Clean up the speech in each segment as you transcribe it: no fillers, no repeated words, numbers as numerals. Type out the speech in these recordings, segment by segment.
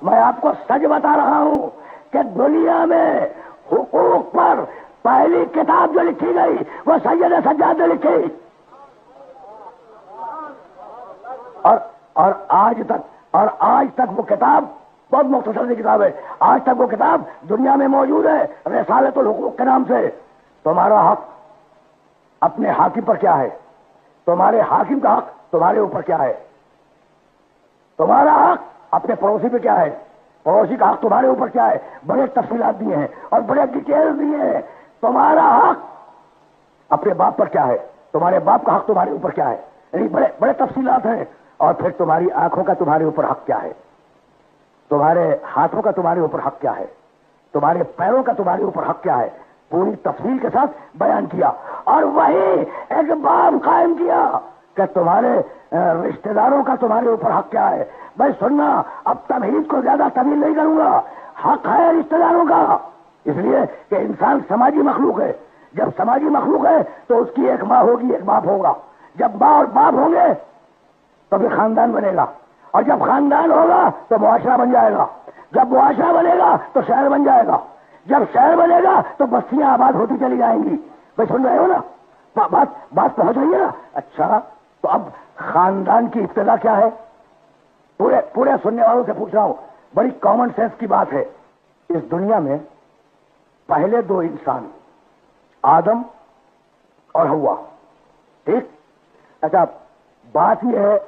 میں آپ کو سچ بتا رہا ہوں کہ دنیا میں حقوق پر پہلی کتاب جو لکھی گئی وہ سید سجاد نے لکھی، اور آج تک وہ کتاب بہت مختصر سی کتاب ہے، آج تک وہ کتاب دنیا میں موجود ہے رسالۃ الحقوق کے نام سے۔ تمہارا حق اپنے حاکم پر کیا ہے؟ تمہارے حاکم کا حق تمہارے اوپر کیا ہے؟ تمہارا حق اپنے پڑوسی پہ کیا ہے؟ پڑوسی کا حق تمہارے اوپر کیا ہے؟ بڑے تفصیلات دیے ہیں اور بڑے ڈیٹیل دیے ہیں۔ تمہارا حق اپنے باپ پر کیا ہے؟ تمہارے باپ کا حق تمہارے اوپر کیا ہے؟ یعنی بڑے بڑے تفصیلات ہیں۔ اور پھر تمہاری آنکھوں کا تمہارے اوپر حق کیا ہے؟ تمہارے ہاتھوں کا تمہارے اوپر حق کیا ہے؟ تمہارے پیروں کا تمہارے اوپر حق کیا ہے؟ پوری تفصیل کے ساتھ بیان کیا، اور وہی ایک باب قائم کیا کہ تمہارے رشتہ داروں کا تمہارے اوپر حق کیا ہے۔ بھائی سننا، اب تمہید کو زیادہ طویل نہیں کروں گا۔ حق ہے رشتہ داروں کا، اس لیے کہ انسان سماجی مخلوق ہے۔ جب سماجی مخلوق ہے تو اس کی ایک ماں ہوگی، ایک باپ ہوگا۔ جب ماں اور باپ ہوں گے تو پھر خاندان بنے گا، اور جب خاندان ہوگا تو معاشرہ بن جائے گا، جب معاشرہ بنے گا تو شہر بن جائے گا، جب شہر بنے گا تو بستیاں آباد ہوتی چلی جائیں گی۔ بھائی سن رہے ہو نا؟ بات پہنچ رہی ہے نا؟ اچھا، تو اب خاندان کی ابتدا کیا ہے؟ پورے سننے والوں سے پوچھ رہا ہوں، بڑی کامن سینس کی بات ہے۔ اس دنیا میں پہلے دو انسان آدم اور حوا، ٹھیک؟ اچھا، بات یہ ہے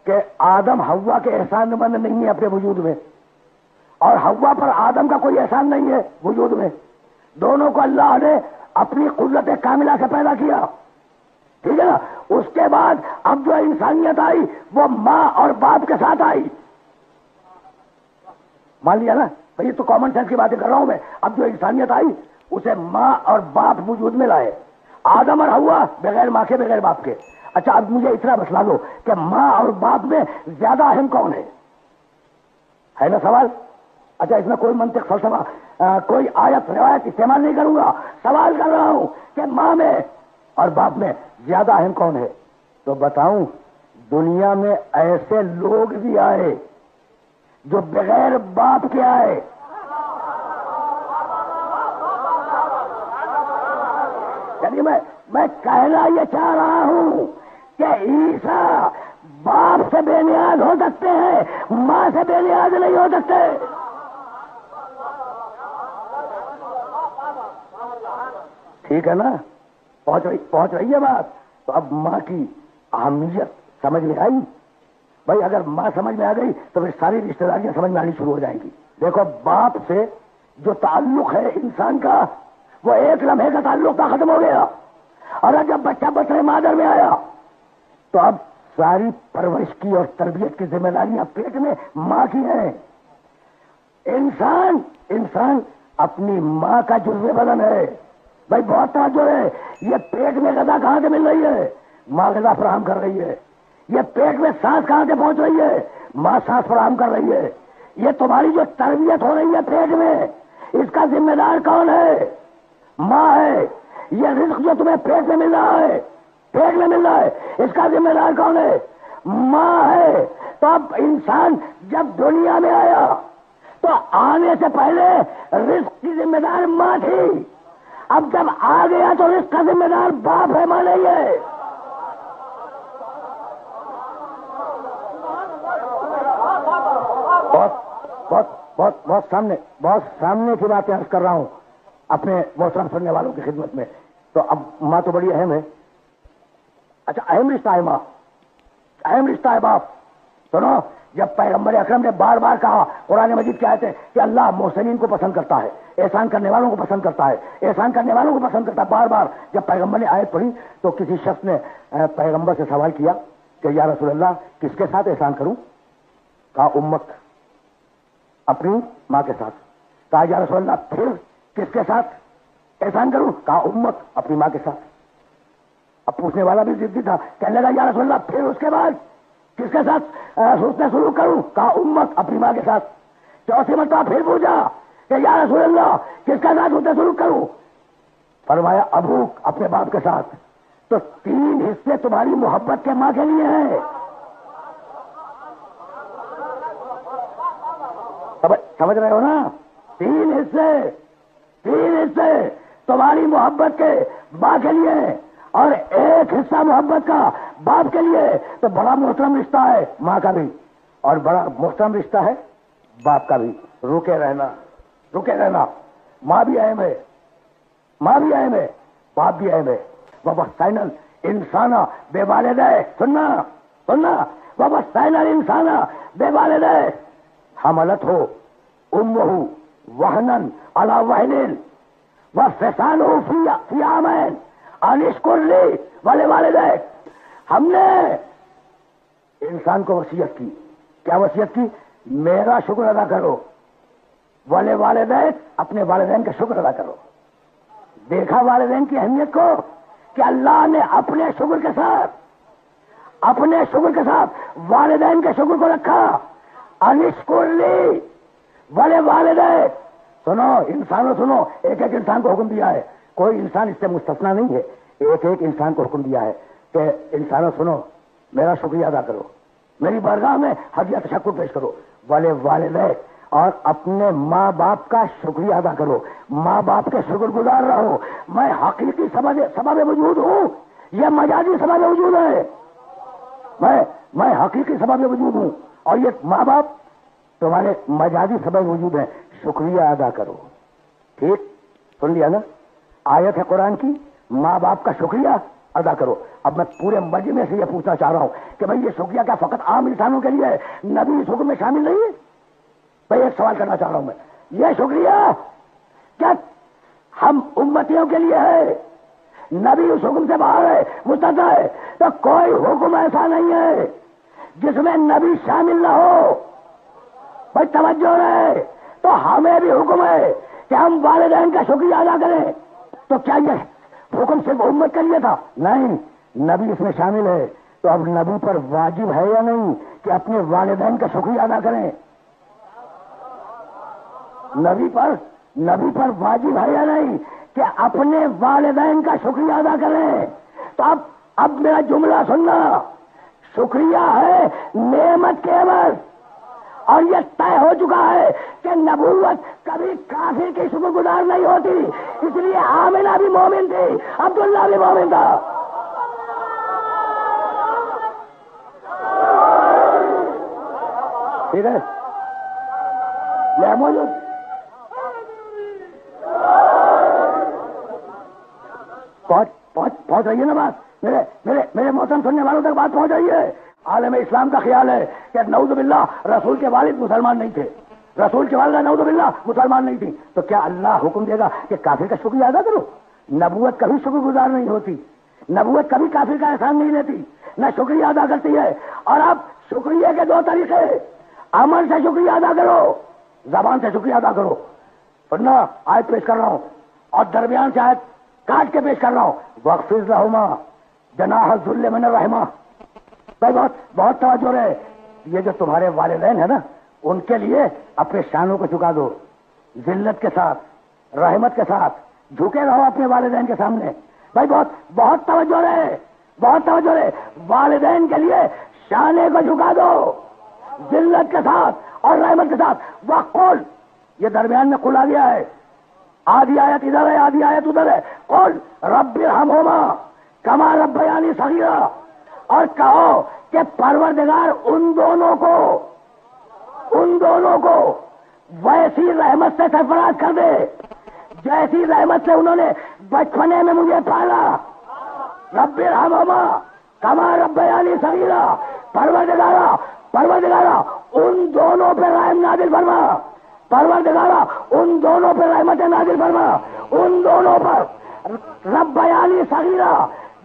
کہ آدم حوا کے احسان مند نہیں ہے اپنے وجود میں، اور حوا پر آدم کا کوئی احسان نہیں ہے وجود میں۔ دونوں کو اللہ نے اپنی قدرت کاملہ سے پیدا کیا، ٹھیک ہے نا؟ اس کے بعد اب جو انسانیت آئی وہ ماں اور باپ کے ساتھ آئی، مان لیا نا؟ یہ تو کامن سینس کی باتیں کر رہا ہوں میں۔ اب جو انسانیت آئی اسے ماں اور باپ وجود میں لائے، آدم اور حوا بغیر ماں کے بغیر باپ کے۔ اچھا، اب مجھے اتنا بتلا دو کہ ماں اور باپ میں زیادہ اہم کون ہے نا سوال؟ اچھا، اس میں کوئی منطق فلسفہ کوئی آیت روایت استعمال نہیں کروں گا، سوال کر رہا ہوں کہ ماں میں اور باپ میں زیادہ اہم کون ہے؟ تو بتاؤں، دنیا میں ایسے لوگ بھی آئے جو بغیر باپ کے آئے۔ یعنی میں کہنا یہ چاہ رہا ہوں کہ عیسیٰ باپ سے بے نیاز ہو سکتے ہیں، ماں سے بے نیاز نہیں ہو سکتے۔ ٹھیک ہے نا؟ پہنچ رہی ہے بات؟ تو اب ماں کی اہمیت سمجھ میں آئی؟ بھائی اگر ماں سمجھ میں آ گئی تو پھر ساری رشتہ داریاں سمجھ میں آنی شروع ہو جائیں گی۔ دیکھو، باپ سے جو تعلق ہے انسان کا، وہ ایک لمحے کا تعلق تھا، ختم ہو گیا، اور جب بچہ بطن مادر میں آیا تو اب ساری پرورش کی اور تربیت کی ذمہ داریاں پیٹ میں ماں کی ہیں۔ انسان اپنی ماں کا جزو بدن ہے۔ بھائی بہت توجہ ہے، یہ پیٹ میں غذا کہاں سے مل رہی ہے؟ ماں غذا فراہم کر رہی ہے۔ یہ پیٹ میں سانس کہاں سے پہنچ رہی ہے؟ ماں سانس فراہم کر رہی ہے۔ یہ تمہاری جو تربیت ہو رہی ہے پیٹ میں، اس کا ذمہ دار کون ہے؟ ماں ہے۔ یہ رزق جو تمہیں پیٹ میں مل رہا ہے، اس کا ذمہ دار کون ہے؟ ماں ہے۔ تو اب انسان جب دنیا میں آیا تو آنے سے پہلے رزق کی ذمہ دار ماں تھی، اب جب آ گیا تو رزق کا ذمہ دار باپ ہے، ماں نہیں ہے۔ بہت سامنے کی باتیں عرض کر رہا ہوں اپنے محترم سننے والوں کی خدمت میں۔ تو اب ماں تو بڑی اہم ہے۔ اچھا، اہم رشتہ ہے ماں، اہم رشتہ ہے باپ۔ سنو، جب پیغمبر اکرم نے بار بار کہا، قرآن مجید کیا ہے کہ اللہ محسنین کو پسند کرتا ہے، احسان کرنے والوں کو پسند کرتا ہے، احسان کرنے والوں کو پسند کرتا ہے، بار بار جب پیغمبر نے آیت پڑھی تو کسی شخص نے پیغمبر سے سوال کیا کہ یا رسول اللہ، کس کے ساتھ احسان کروں؟ کہا امک، اپنی ماں کے ساتھ۔ کہا یا رسول اللہ، پھر کس کے ساتھ احسان کروں؟ کہا امک، اپنی ماں کے ساتھ۔ اب پوچھنے والا بھی ضدی تھا، کہنے لگا یا رسول اللہ، پھر اس کے بعد کس کے ساتھ سوچنا شروع کروں؟ کہا امت، اپنی ماں کے ساتھ۔ چوتھی مرتبہ پھر پوچھا کہ یا رسول اللہ، کس کے ساتھ سوچنا شروع کروں؟ فرمایا ابوک، اپنے باپ کے ساتھ۔ تو 3 حصے تمہاری محبت کے ماں کے لیے ہیں۔ سمجھ رہے ہو نا؟ تین حصے تمہاری محبت کے ماں کے لیے اور ایک حصہ محبت کا باپ کے لیے. تو بڑا محترم رشتہ ہے ماں کا بھی اور بڑا محترم رشتہ ہے باپ کا بھی. رکے رہنا. ماں بھی اہم ہے باپ بھی اہم ہے. وَوَصَّيْنَا الْإِنسَانَ بِوَالِدَيْهِ سننا وَوَصَّيْنَا الْإِنسَانَ بِوَالِدَيْهِ حملته أمه وهنا على وهن وفصاله في عامين ان اشكر لي ولوالديك. ہم نے انسان کو وصیت کی. کیا وصیت کی؟ میرا شکر ادا کرو. ولوالديك اپنے والدین کا شکر ادا کرو. دیکھا والدین کی اہمیت کو کہ اللہ نے اپنے شکر کے ساتھ والدین کے شکر کو رکھا. انشکر لی ولوالدیک. سنو انسانوں سنو، ایک انسان کو حکم دیا ہے. کوئی انسان اس سے مستثنا نہیں ہے. ایک انسان کو حکم دیا ہے کہ انسانوں سنو، میرا شکریہ ادا کرو، میری بارگاہ میں ہدیہ تشکر پیش کرو. ولوالدیک اور اپنے ماں باپ کا شکریہ ادا کرو. ماں باپ کے شکر گزار رہو. میں حقیقی سبب وجود ہوں، یہ مجازی سبب وجود ہے. میں حقیقی سبب وجود ہوں اور یہ ماں باپ تمہارے مجازی سبب وجود ہیں. شکریہ ادا کرو. ٹھیک سن لیا نا؟ آیت ہے قرآن کی، ماں باپ کا شکریہ ادا کرو. اب میں پورے مجمع سے یہ پوچھنا چاہ رہا ہوں کہ بھائی یہ شکریہ کیا فقط عام انسانوں کے لیے ہے؟ نبی اس حکم میں شامل نہیں ہے؟ بھائی ایک سوال کرنا چاہ رہا ہوں میں، یہ شکریہ کیا ہم امتیوں کے لیے ہے؟ نبی اس حکم سے باہر ہے، مستثنی ہے. تو کوئی حکم ایسا نہیں ہے جس میں نبی شامل نہ ہو. بھائی توجہ رہے. تو ہمیں بھی حکم ہے کہ ہم والدین کا شکریہ ادا کریں. تو کیا یہ حکم صرف امت کے لیے تھا؟ نہیں، نبی اس میں شامل ہے. تو اب نبی پر واجب ہے یا نہیں کہ اپنے والدین کا شکریہ ادا کریں؟ نبی پر واجب ہے یا نہیں کہ اپنے والدین کا شکریہ ادا کریں؟ تو اب میرا جملہ سننا. شکریہ ہے نعمت کے عوض، اور یہ طے ہو چکا ہے کہ نبوت کبھی کافر کی شکر گزار نہیں ہوتی. اس لیے آمنہ بھی مومن تھی، عبداللہ بھی مومن تھا. ٹھیک ہے، یہ موجود پہنچ رہی ہے نا بات؟ میرے محترم سننے والوں تک بات پہنچ رہی ہے. عالم اسلام کا خیال ہے کہ نعوذ باللہ رسول کے والد مسلمان نہیں تھے، رسول کے والدہ نعوذ باللہ مسلمان نہیں تھی. تو کیا اللہ حکم دے گا کہ کافر کا شکریہ ادا کرو؟ نبوت کبھی شکر گزار نہیں ہوتی، نبوت کبھی کافر کا احسان نہیں لیتی، نہ شکریہ ادا کرتی ہے. اور اب شکریہ کے دو طریقے، عمل سے شکریہ ادا کرو، زبان سے شکریہ ادا کرو. ورنہ آیت پیش کر رہا ہوں اور درمیان سے آیت کاٹ کے پیش کر رہا ہوں. وَاخْفِضْ لَهُمَا جَنَاحَ الذُّلِّ مِنَ الرَّحْمَةِ. بھائی بہت توجہ رہے. یہ جو تمہارے والدین ہیں نا، ان کے لیے اپنے شانوں کو چکا دو، ذلت کے ساتھ، رحمت کے ساتھ جھکے رہو اپنے والدین کے سامنے. بھائی بہت توجہ رہے. والدین کے لیے شانے کو جھکا دو، ذلت کے ساتھ اور رحمت کے ساتھ. وَقُلْ، یہ درمیان میں قل آ گیا ہے، آدھی آیت ادھر ہے آدھی آیت ادھر ہے. قل رب ارحمہما کما ربیانی صغیرا. اور کہو کہ پروردگار ان دونوں کو ویسی رحمت سے سرفراز کر دے جیسی رحمت سے انہوں نے بچپنے میں مجھے پالا. رب ارحمہما کما ربیانی صغیرا. پروردگارا ان دونوں پہ رحم نازل فرما. پروردگارا ان دونوں پہ رحمت نازل فرما. ان دونوں پر ربیانی صغیرا،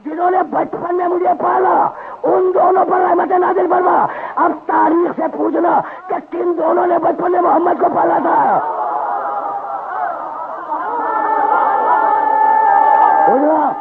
جنہوں نے بچپن میں مجھے پالا، ان دونوں پر رحمت نازل فرما. اب تاریخ سے پوچھنا کہ کن دونوں نے بچپن میں محمد کو پالا تھا. پوچھنا